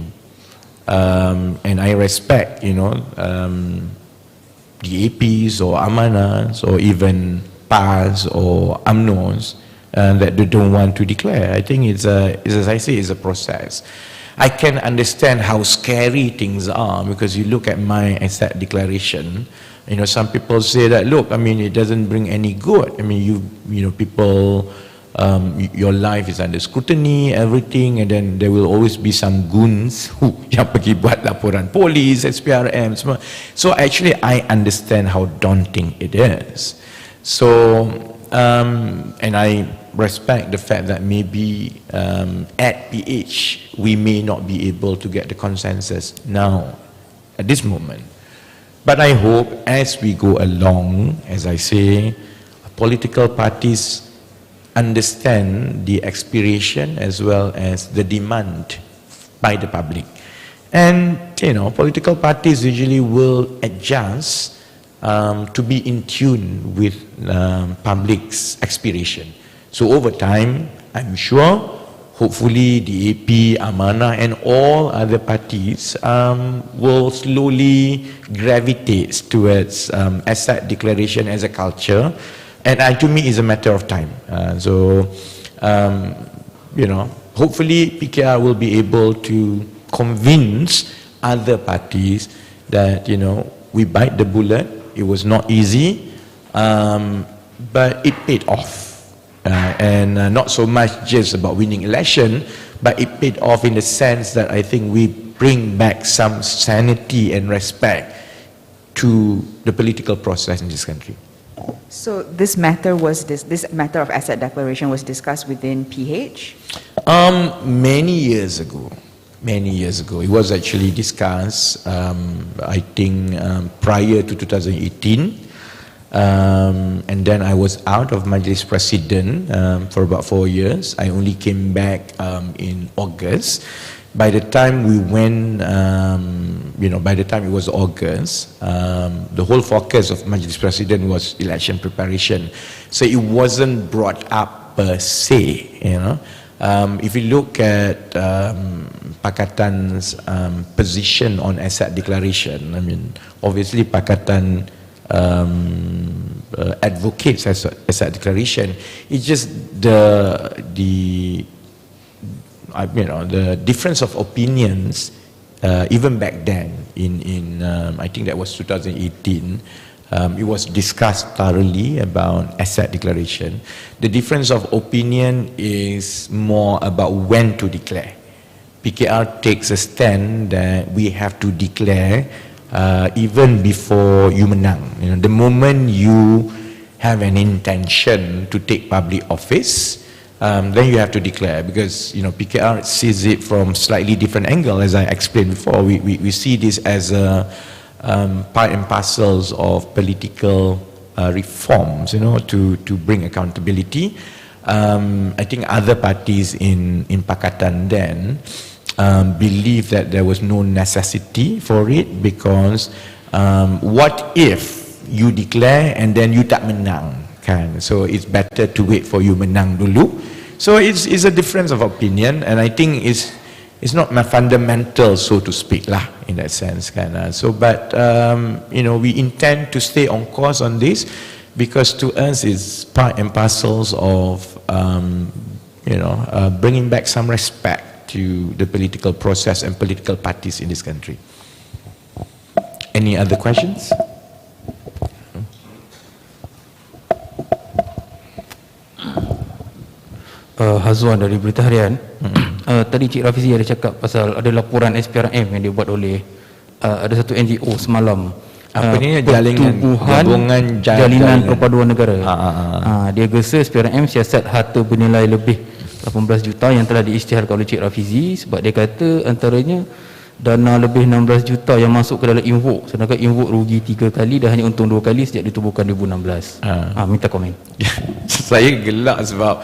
And I respect, the APs or Amanas or even PAS or AMNOs that they don't want to declare. I think it's as I say, it's a process. I can understand how scary things are, because you look at my asset declaration, some people say that, look, I mean, it doesn't bring any good. I mean, people, your life is under scrutiny, everything, and then there will always be some goons who yang pergi buat laporan polis, SPRM, semua. So actually, I understand how daunting it is. So, and I respect the fact that maybe at PH we may not be able to get the consensus now, at this moment. But I hope as we go along, as I say, political parties understand the aspiration as well as the demand by the public. And, you know, political parties usually will adjust to be in tune with public's aspiration. So over time, I'm sure, hopefully the AP, Amanah and all other parties will slowly gravitate towards asset declaration as a culture. And to me, it's a matter of time. You know, hopefully PKR will be able to convince other parties that, you know, we bite the bullet. It was not easy, but it paid off. And not so much just about winning election, but it paid off in the sense that I think we bring back some sanity and respect to the political process in this country. So this matter was this matter of asset declaration was discussed within PH? Many years ago. Many years ago, it was actually discussed. I think prior to 2018. And then I was out of Majlis Presiden for about 4 years. I only came back in August. By the time we went, you know, by the time it was August, the whole focus of Majlis Presiden was election preparation. So it wasn't brought up per se, you know. If you look at Pakatan's position on asset declaration, I mean, obviously Pakatan advocates asset declaration. It's just the you know, the difference of opinions even back then in I think that was 2018. It was discussed thoroughly about asset declaration. The difference of opinion is more about when to declare. PKR takes a stand that we have to declare even before you menang. You know, the moment you have an intention to take public office, then you have to declare, because, you know, PKR sees it from slightly different angle. As I explained before, we see this as a part and parcels of political reforms, you know, to bring accountability. I think other parties in Pakatan then believe that there was no necessity for it, because what if you declare and then you tak menang, kan? So it's better to wait for you menang dulu. So it's a difference of opinion, and I think it's not fundamental, so to speak, lah, in that sense, kan? So, but you know, we intend to stay on course on this, because to us it's part and parcels of you know, bringing back some respect to the political process and political parties in this country. Any other questions? Hazwan dari Berita Harian. Tadi Cik Rafizi ada cakap pasal ada laporan SPRM yang dibuat oleh ada satu NGO semalam. Apa ni? Gabungan Jalinan Perpaduan Negara. Dia gesa SPRM siasat harta bernilai lebih 18 juta yang telah diisytiharkan oleh Cik Rafizi, sebab dia kata antaranya dana lebih 16 juta yang masuk ke dalam invoke, sedangkan invoke rugi 3 kali dan hanya untung 2 kali sejak ditubuhkan 2016. Minta komen. Saya gelak sebab,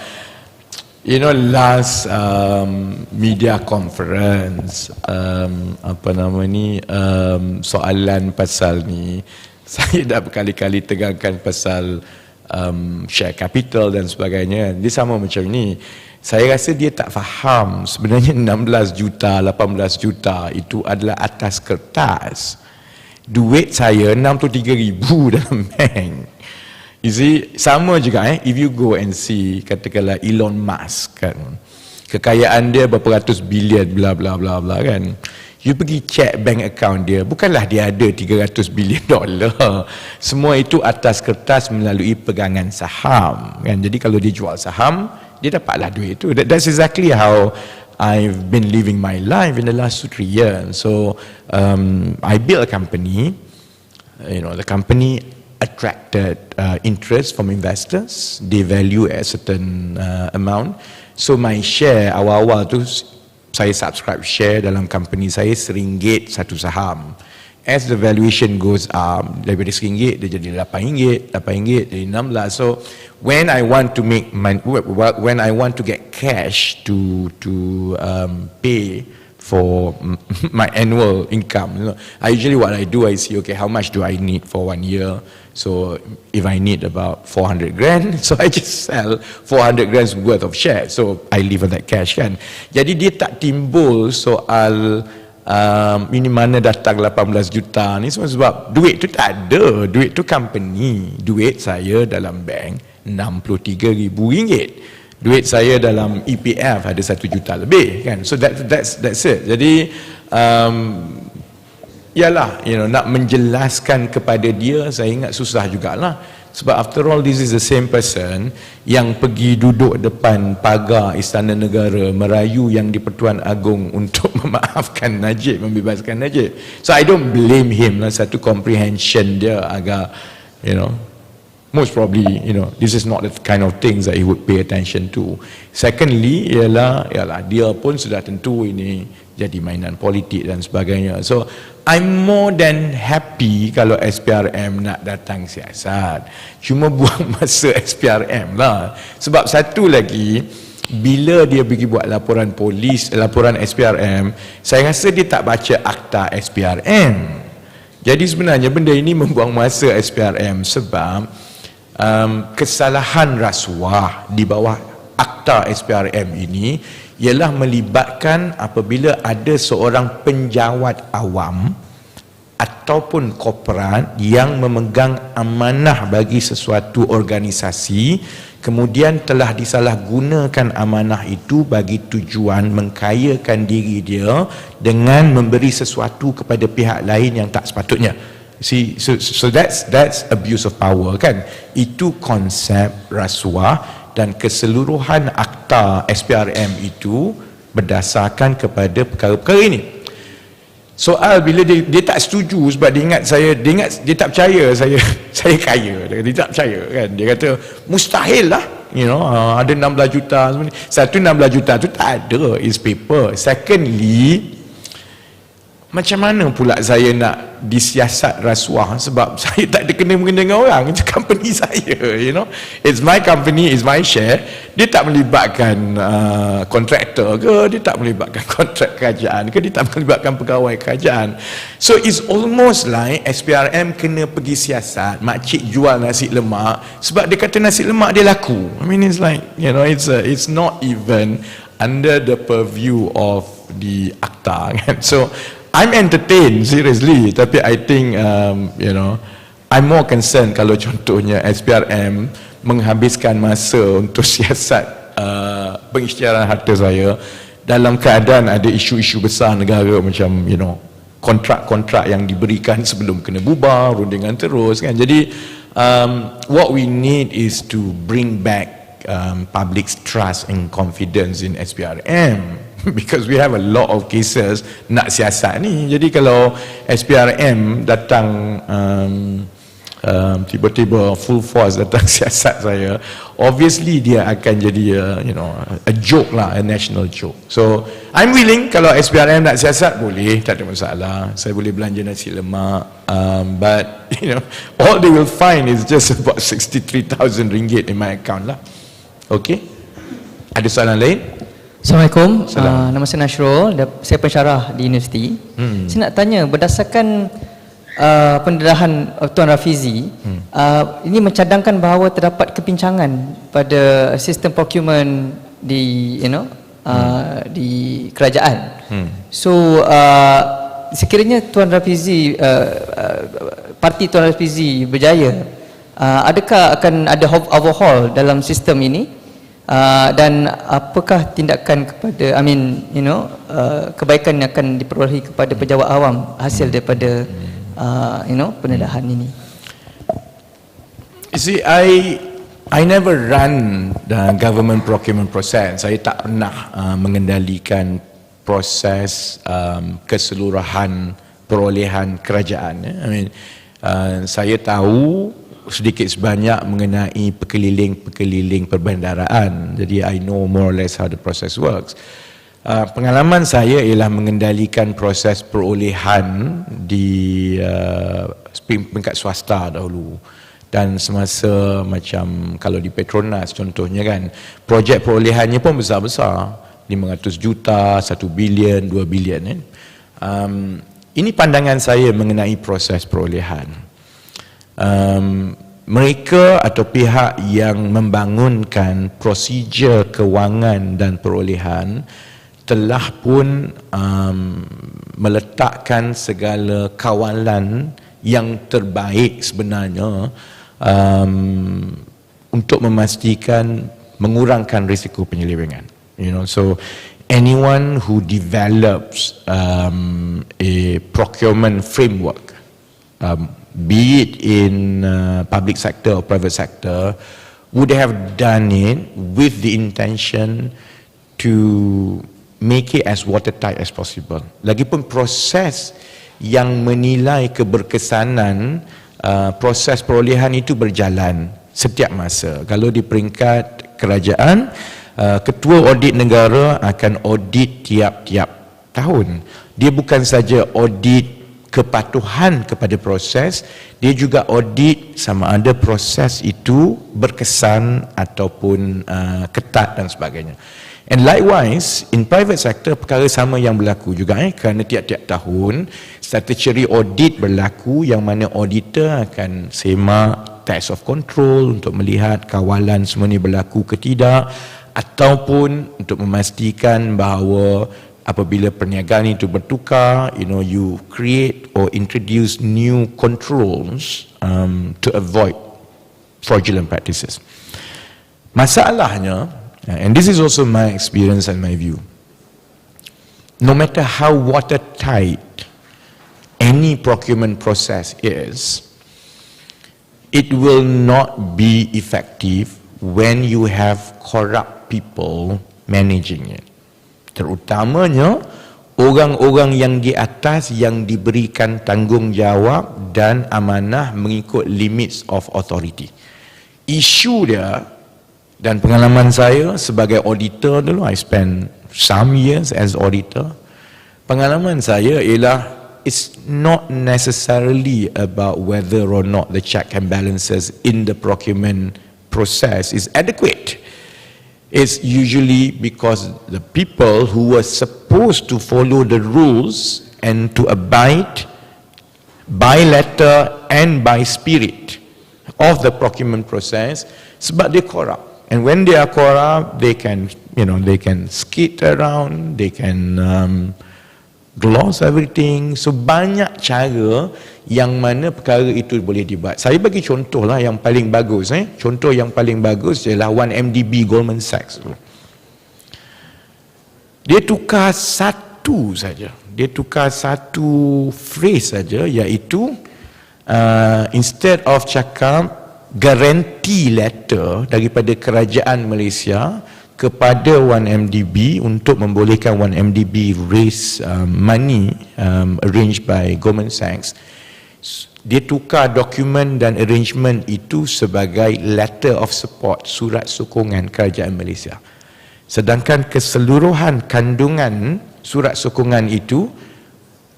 you know, last media conference, apa nama ni, soalan pasal ni, saya dah berkali-kali tegangkan pasal share capital dan sebagainya. Dia sama macam ni. Saya rasa dia tak faham sebenarnya 16 juta, 18 juta itu adalah atas kertas. Duit saya 63,000 dalam bank. You see, sama juga if you go and see, katakanlah Elon Musk, kan, kekayaan dia berapa ratus bilion bla bla bla bla, kan. You pergi check bank account dia, bukanlah dia ada 300 bilion dolar. Semua itu atas kertas melalui pegangan saham, kan. Jadi kalau dia jual saham, dia dapatlah duit itu. That's exactly how I've been living my life in the last 2-3 years. So I built a company, you know, the company attracted interest from investors. They value a certain amount. So my share awal-awal tu, saya subscribe share dalam company saya RM1 satu saham. As the valuation goes up, daripada RM1 dia jadi RM8, jadi RM16. So when I want to make when I want to get cash to pay for my annual income, you know, I usually what I do, I see, okay, how much do I need for 1 year? So if I need about 400 grand, so I just sell 400 grand worth of shares. So I leave on that cash kan. Jadi dia tak timbul soal ini mana datang 18 juta ni semua, sebab duit tu tak ada, duit tu company. Duit saya dalam bank RM63,000, duit saya dalam EPF ada 1 juta lebih kan. So that's it. Jadi yalah, you know, nak menjelaskan kepada dia, saya ingat susah jugalah. Sebab after all, this is the same person yang pergi duduk depan pagar Istana Negara merayu yang di-Pertuan Agong untuk memaafkan Najib, membebaskan Najib. So I don't blame him lah, satu comprehension dia agak, you know, most probably, you know, this is not the kind of things that he would pay attention to. Secondly, ialah dia pun sudah tentu ini jadi mainan politik dan sebagainya. So I'm more than happy kalau SPRM nak datang siasat. Cuma buang masa SPRM lah. Sebab satu lagi, bila dia pergi buat laporan polis, laporan SPRM, saya rasa dia tak baca akta SPRM. Jadi sebenarnya benda ini membuang masa SPRM sebab kesalahan rasuah di bawah akta SPRM ini ialah melibatkan apabila ada seorang penjawat awam ataupun korporat yang memegang amanah bagi sesuatu organisasi, kemudian telah disalahgunakan amanah itu bagi tujuan mengkayakan diri dia dengan memberi sesuatu kepada pihak lain yang tak sepatutnya. See, so that's abuse of power kan. Itu konsep rasuah, dan keseluruhan akta SPRM itu berdasarkan kepada perkara-perkara ini. Soal bila dia tak setuju sebab dia tak percaya saya kaya. Dia tak percaya kan. Dia kata mustahil lah, you know, ada 16 juta sebenarnya. Satu, 16 juta tu tak ada, is paper. Secondly, macam mana pula saya nak disiasat rasuah sebab saya tak ada kena-mengena dengan orang. Itu company saya, you know, it's my company, it's my share. Dia tak melibatkan kontraktor ke, dia tak melibatkan kontrak kerajaan ke, dia tak melibatkan pegawai kerajaan. So it's almost like SPRM kena pergi siasat makcik jual nasi lemak sebab dia kata nasi lemak dia laku. I mean, it's like, you know, it's not even under the purview of the akta kan. So I'm entertained, seriously, tapi I think you know, I'm more concerned kalau contohnya SPRM menghabiskan masa untuk siasat pengisytiharan harta saya dalam keadaan ada isu-isu besar negara macam, you know, kontrak-kontrak yang diberikan sebelum kena bubar, rundingan terus kan. Jadi what we need is to bring back public's trust and confidence in SPRM. Because we have a lot of cases nak siasat ni. Jadi kalau SPRM datang tiba-tiba full force datang siasat saya, obviously dia akan jadi you know, a joke lah, a national joke. So I'm willing, kalau SPRM nak siasat boleh, tak ada masalah. Saya boleh belanja nasi lemak, but you know, all they will find is just about RM63,000 in my account lah. Okay, ada soalan lain? Assalamualaikum, nama saya Nasrul, saya pensyarah di universiti. Saya nak tanya, berdasarkan pendedahan Tuan Rafizi, ini mencadangkan bahawa terdapat kepincangan pada sistem procurement di, you know, di kerajaan. So sekiranya Tuan Rafizi, parti Tuan Rafizi berjaya, adakah akan ada overhaul dalam sistem ini? Dan apakah tindakan kepada, I mean, you know, kebaikan yang akan diperolehi kepada pejabat awam hasil daripada you know, pendedahan ini? You see, I never run the government procurement process. Saya tak pernah mengendalikan proses keseluruhan perolehan kerajaan. I mean, saya tahu sedikit sebanyak mengenai pekeliling perbendaraan. Jadi I know more or less how the process works. Pengalaman saya ialah mengendalikan proses perolehan di peringkat swasta dahulu. Dan semasa macam kalau di Petronas contohnya kan, projek perolehannya pun besar-besar, 500 juta, 1 bilion, 2 bilion kan. Ini pandangan saya mengenai proses perolehan. Mereka atau pihak yang membangunkan prosedur kewangan dan perolehan telah pun meletakkan segala kawalan yang terbaik sebenarnya untuk memastikan mengurangkan risiko penyelewengan. So anyone who develops a procurement framework, be it in public sector or private sector, would have done it with the intention to make it as watertight as possible. Lagipun proses yang menilai keberkesanan proses perolehan itu berjalan setiap masa. Kalau di peringkat kerajaan, ketua audit negara akan audit tiap-tiap tahun. Dia bukan saja audit kepatuhan kepada proses, dia juga audit sama ada proses itu berkesan ataupun ketat dan sebagainya. And likewise, in private sector perkara sama yang berlaku juga kerana tiap-tiap tahun statutory audit berlaku yang mana auditor akan semak test of control untuk melihat kawalan semua ni berlaku ke tidak, ataupun untuk memastikan bahawa apabila perniagaan itu bertukar, you create or introduce new controls to avoid fraudulent practices. Masalahnya, and this is also my experience and my view, no matter how watertight any procurement process is, it will not be effective when you have corrupt people managing it. Terutamanya orang-orang yang di atas yang diberikan tanggungjawab dan amanah mengikut limits of authority. Isu dia, dan pengalaman saya sebagai auditor dulu, I spent some years as auditor, pengalaman saya ialah it's not necessarily about whether or not the check and balances in the procurement process is adequate. It's usually because the people who were supposed to follow the rules and to abide by letter and by spirit of the procurement process, sebab dia corrupt. And when they are corrupt, they can skit around, they can gloss everything. So banyak cara yang mana perkara itu boleh dibuat. Saya bagi contoh lah yang paling bagus. Contoh yang paling bagus ialah 1MDB Goldman Sachs. Dia tukar satu saja. Dia tukar satu phrase saja, iaitu instead of cakap guarantee letter daripada kerajaan Malaysia kepada 1MDB untuk membolehkan 1MDB raise money arranged by Goldman Sachs, dia tukar dokumen dan arrangement itu sebagai letter of support, surat sokongan kerajaan Malaysia. Sedangkan keseluruhan kandungan surat sokongan itu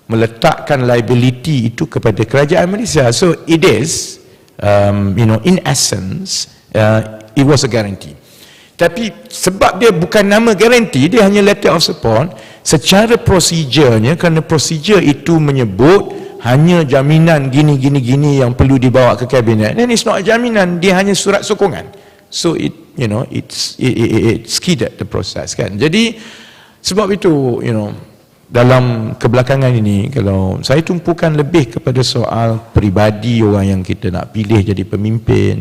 meletakkan liability itu kepada kerajaan Malaysia. So it is, in essence, it was a guarantee. Tapi sebab dia bukan nama guarantee, dia hanya letter of support, secara prosedurnya, kerana prosedur itu menyebut hanya jaminan gini yang perlu dibawa ke kabinet, then it's not a jaminan, dia hanya surat sokongan. So it skidded the process kan. Jadi sebab itu dalam kebelakangan ini, kalau saya tumpukan lebih kepada soal peribadi orang yang kita nak pilih jadi pemimpin,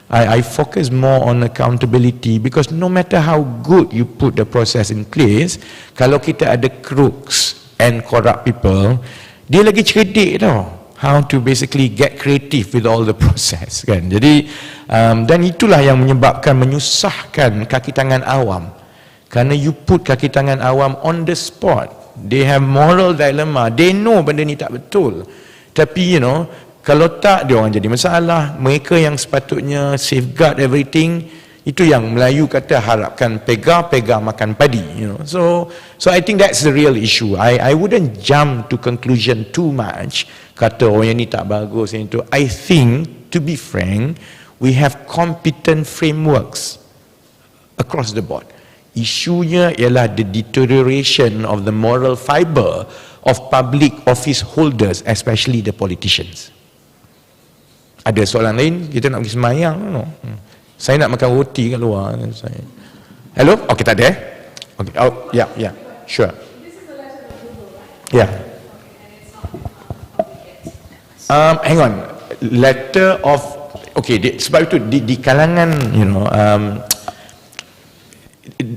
I focus more on accountability, because no matter how good you put the process in place, kalau kita ada crooks and corrupt people, dia lagi cerdik tau how to basically get creative with all the process kan. Jadi dan itulah yang menyusahkan kaki tangan awam, kerana you put kaki tangan awam on the spot. They have moral dilemma, they know benda ni tak betul, tapi Kalau tak, dia orang jadi masalah. Mereka yang sepatutnya safeguard everything, itu yang Melayu kata harapkan pegar makan padi, you know. So I think that's the real issue. I wouldn't jump to conclusion too much, kata oh yang ni tak bagus, yang itu. I think, to be frank, we have competent frameworks across the board. Isunya ialah the deterioration of the moral fibre of public office holders, especially the politicians. Ada soalan lain? Kita nak pergi semayang, no? Saya nak makan roti kat luar. Hello? Okay, tak ada. Okay. Oh, yeah, sure. Yeah. Hang on. Letter of, okay, sebab itu di kalangan, you know,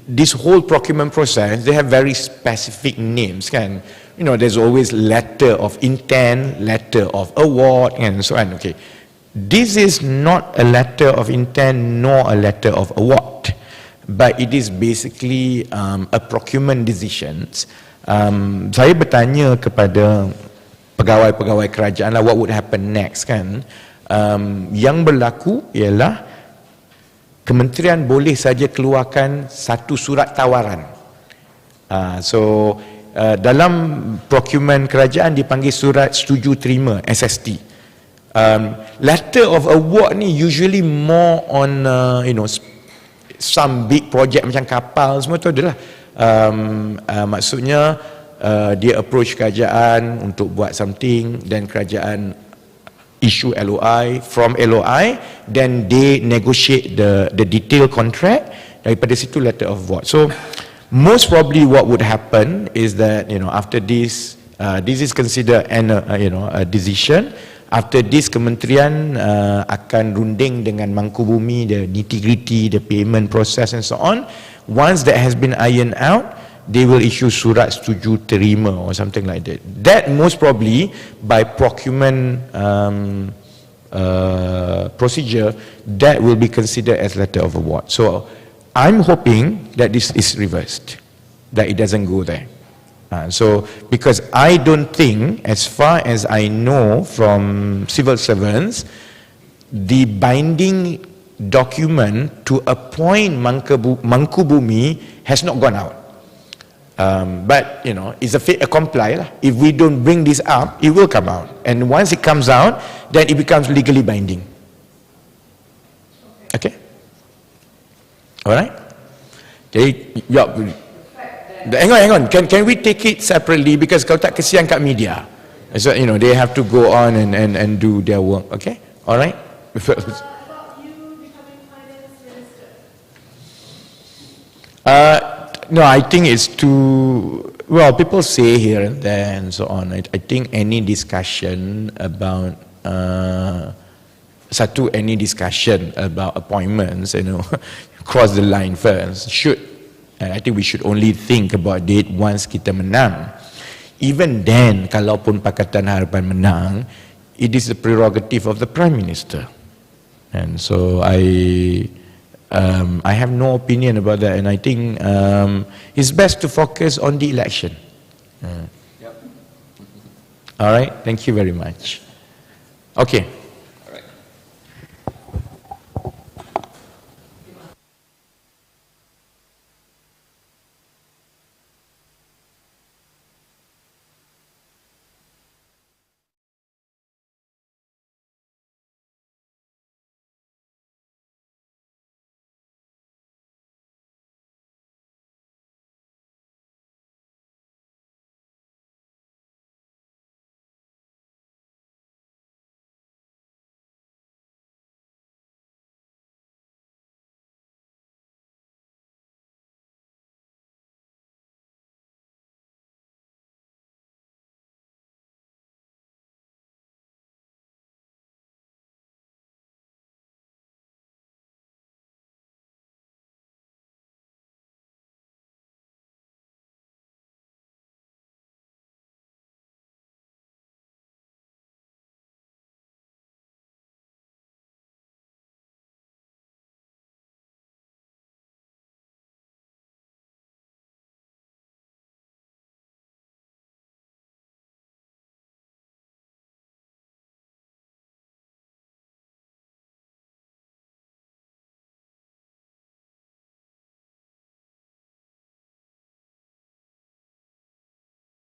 this whole procurement process, they have very specific names, kan? You know, there's always letter of intent, letter of award, and so on. Okay. This is not a letter of intent nor a letter of award, but it is basically a procurement decisions. Saya bertanya kepada pegawai-pegawai kerajaan lah, what would happen next, kan? Yang berlaku ialah kementerian boleh saja keluarkan satu surat tawaran. Dalam procurement kerajaan dipanggil surat setuju terima, SST. Letter of award ni usually more on you know, some big project macam kapal semua tu adalah maksudnya dia approach kerajaan untuk buat something, dan kerajaan issue LOI, from LOI then they negotiate the detail contract, daripada situ letter of award. So most probably what would happen is that, you know, after this this is considered an you know, a decision. After this, kementerian akan runding dengan Mangkubumi the nitty-gritty, the payment process and so on. Once that has been ironed out, they will issue surat setuju terima or something like that. That most probably by procurement procedure, that will be considered as letter of award. So I'm hoping that this is reversed, that it doesn't go there. Because I don't think, as far as I know from civil servants, the binding document to appoint Mangkubumi has not gone out. But, you know, it's a fait accompli lah. If we don't bring this up, it will come out. And once it comes out, then it becomes legally binding. Okay? Alright? Okay, hang on. Can we take it separately, because kalau tak kesian kat media. So, you know, they have to go on and do their work. Okay? All right? About you becoming finance minister? No, I think it's too, well, people say here and there and so on. I think any discussion about any discussion about appointments, you know, cross the line first. And I think we should only think about it once kita menang. Even then, kalaupun Pakatan Harapan menang, it is the prerogative of the Prime Minister. And so I have no opinion about that, and I think it's best to focus on the election. All right, thank you very much. Okay.